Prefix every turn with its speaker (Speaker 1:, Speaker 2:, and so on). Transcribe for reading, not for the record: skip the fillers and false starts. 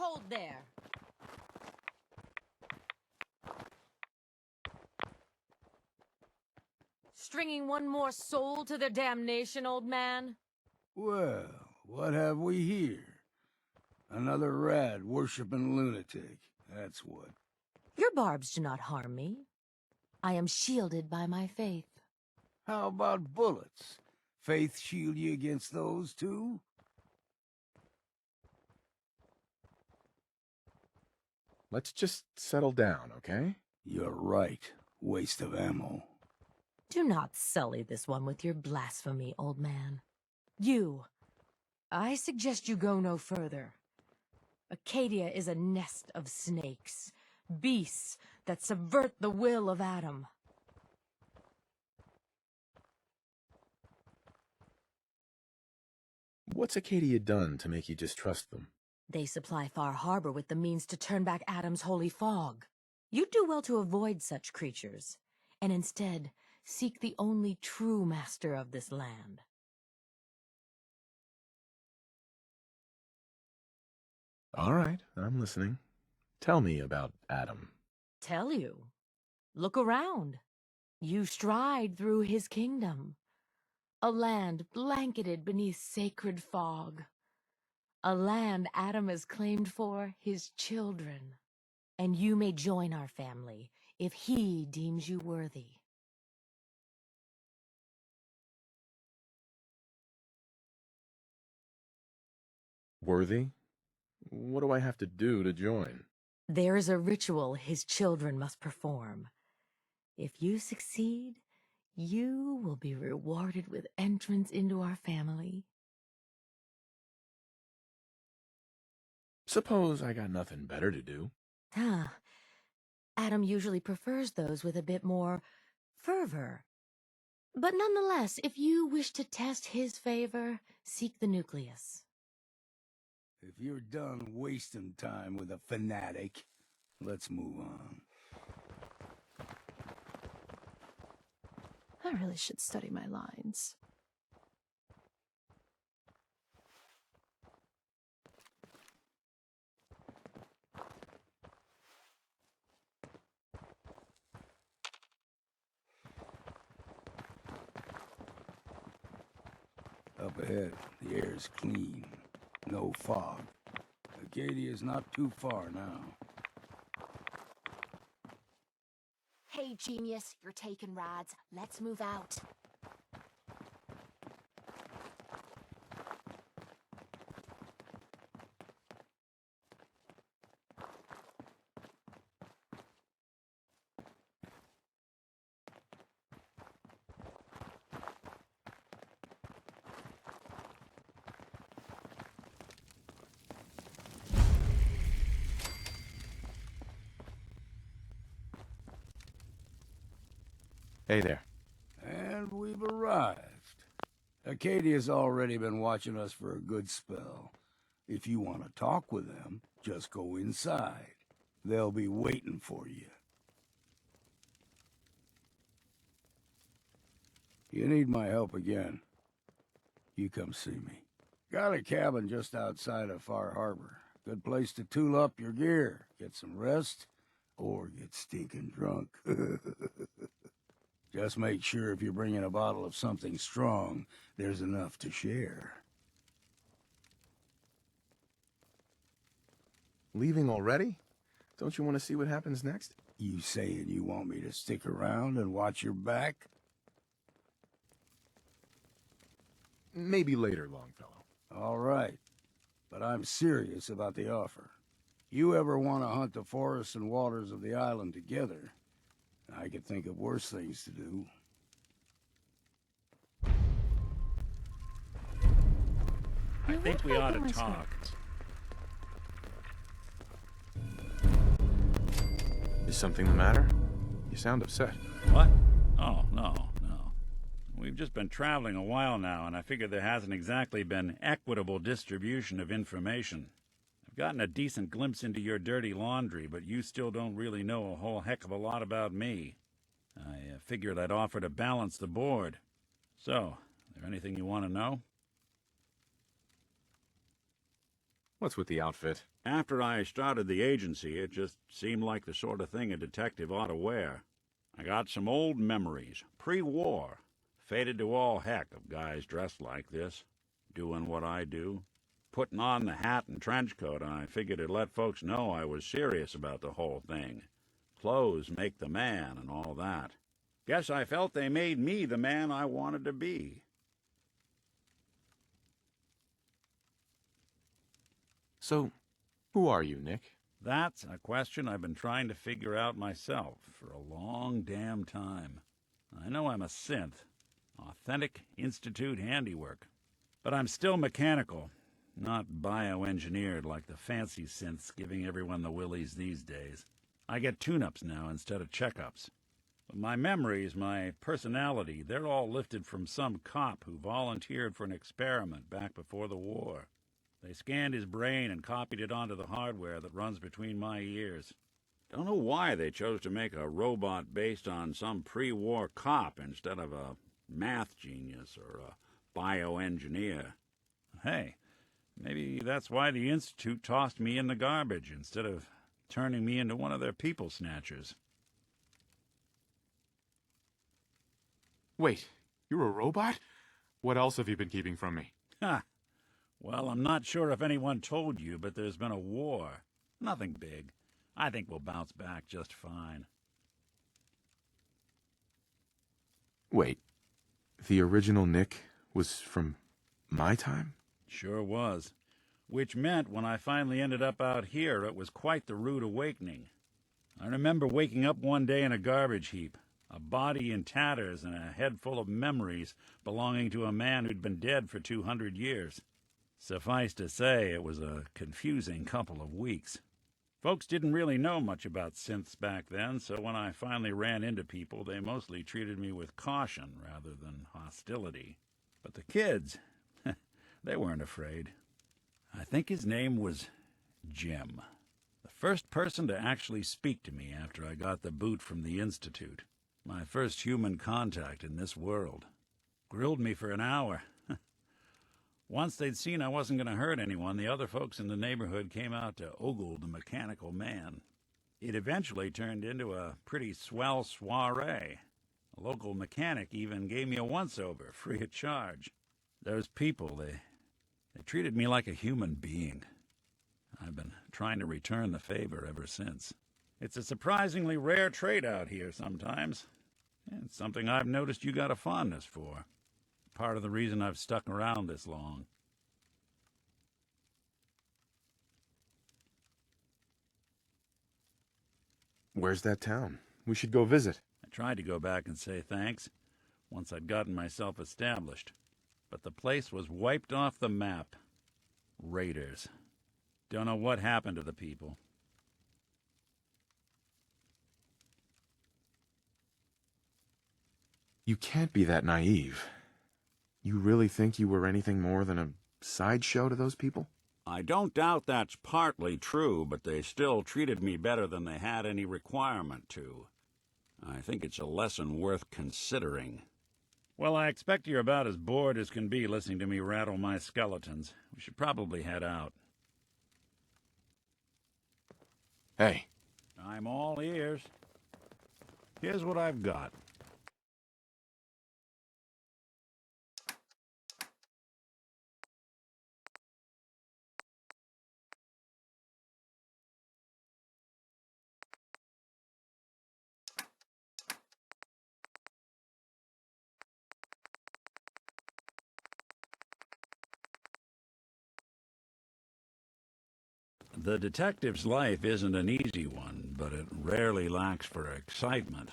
Speaker 1: Hold there. Stringing one more soul to their damnation, old man?
Speaker 2: Well, what have we here? Another rad worshipping lunatic, that's what.
Speaker 1: Your barbs do not harm me. I am shielded by my faith.
Speaker 2: How about bullets? Faith shield you against those, too?
Speaker 3: Let's just settle down, okay?
Speaker 2: You're right. Waste of ammo.
Speaker 1: Do not sully this one with your blasphemy, old man. I suggest you go no further. Acadia is a nest of snakes, beasts that subvert the will of Adam.
Speaker 3: What's Acadia done to make you distrust them?
Speaker 1: They supply Far Harbor with the means to turn back Adam's holy fog. You'd do well to avoid such creatures, and instead seek the only true master of this land.
Speaker 3: All right, I'm listening. Tell me about Adam.
Speaker 1: Tell you. Look around. You stride through his kingdom. A land blanketed beneath sacred fog. A land Adam has claimed for his children. And you may join our family if he deems you worthy.
Speaker 3: Worthy? What do I have to do to join?
Speaker 1: There is a ritual his children must perform. If you succeed, you will be rewarded with entrance into our family.
Speaker 3: Suppose I got nothing better to do.
Speaker 1: Adam usually prefers those with a bit more fervor. But nonetheless, if you wish to test his favor, seek the nucleus.
Speaker 2: If you're done wasting time with a fanatic, let's move on.
Speaker 4: I really should study my lines.
Speaker 2: Up ahead, the air's clean. No fog. Acadia's not too far now.
Speaker 5: Hey, genius, you're taking rides. Let's move out.
Speaker 3: Hey there.
Speaker 2: And we've arrived. Acadia's already been watching us for a good spell. If you want to talk with them, just go inside. They'll be waiting for you. You need my help again, you come see me. Got a cabin just outside of Far Harbor. Good place to tool up your gear, get some rest, or get stinking drunk. Just make sure if you're bringing a bottle of something strong, there's enough to share.
Speaker 3: Leaving already? Don't you want to see what happens next?
Speaker 2: You saying you want me to stick around and watch your back?
Speaker 3: Maybe later, Longfellow.
Speaker 2: All right, but I'm serious about the offer. You ever want to hunt the forests and waters of the island together, I could think of worse things to do.
Speaker 6: I think we ought to talk.
Speaker 3: Is something the matter? You sound upset.
Speaker 6: What? Oh, no. We've just been traveling a while now, and I figure there hasn't exactly been equitable distribution of information. I've gotten a decent glimpse into your dirty laundry, but you still don't really know a whole heck of a lot about me. I figured I'd offer to balance the board. So, is there anything you want to know?
Speaker 3: What's with the outfit?
Speaker 6: After I started the agency, it just seemed like the sort of thing a detective ought to wear. I got some old memories, pre-war, faded to all heck of guys dressed like this, doing what I do. Putting on the hat and trench coat, I figured it'd let folks know I was serious about the whole thing. Clothes make the man and all that. Guess I felt they made me the man I wanted to be.
Speaker 3: So, who are you, Nick?
Speaker 6: That's a question I've been trying to figure out myself for a long damn time. I know I'm a synth, authentic Institute handiwork, but I'm still mechanical, not bioengineered like the fancy synths giving everyone the willies these days. I get tune-ups now instead of checkups. But my memories, my personality, they're all lifted from some cop who volunteered for an experiment back before the war. They scanned his brain and copied it onto the hardware that runs between my ears. Don't know why they chose to make a robot based on some pre-war cop instead of a math genius or a bioengineer. Hey, maybe that's why the Institute tossed me in the garbage instead of turning me into one of their people snatchers.
Speaker 7: Wait, you're a robot? What else have you been keeping from me?
Speaker 6: Ha! Well, I'm not sure if anyone told you, but there's been a war. Nothing big. I think we'll bounce back just fine.
Speaker 3: Wait, the original Nick was from my time?
Speaker 6: Sure was. Which meant when I finally ended up out here, it was quite the rude awakening. I remember waking up one day in a garbage heap, a body in tatters and a head full of memories belonging to a man who'd been dead for 200 years. Suffice to say, it was a confusing couple of weeks. Folks didn't really know much about synths back then, so when I finally ran into people, they mostly treated me with caution rather than hostility. But the kids, they weren't afraid. I think his name was Jim. The first person to actually speak to me after I got the boot from the Institute. My first human contact in this world. Grilled me for an hour. Once they'd seen I wasn't going to hurt anyone, the other folks in the neighborhood came out to ogle the mechanical man. It eventually turned into a pretty swell soiree. A local mechanic even gave me a once-over, free of charge. Those people, they treated me like a human being. I've been trying to return the favor ever since. It's a surprisingly rare trait out here sometimes. It's something I've noticed you got a fondness for. Part of the reason I've stuck around this long.
Speaker 3: Where's that town? We should go visit.
Speaker 6: I tried to go back and say thanks once I'd gotten myself established, but the place was wiped off the map. Raiders. Don't know what happened to the people.
Speaker 3: You can't be that naive. You really think you were anything more than a sideshow to those people?
Speaker 6: I don't doubt that's partly true, but they still treated me better than they had any requirement to. I think it's a lesson worth considering. Well, I expect you're about as bored as can be listening to me rattle my skeletons. We should probably head out.
Speaker 3: Hey.
Speaker 6: I'm all ears. Here's what I've got. The detective's life isn't an easy one, but it rarely lacks for excitement.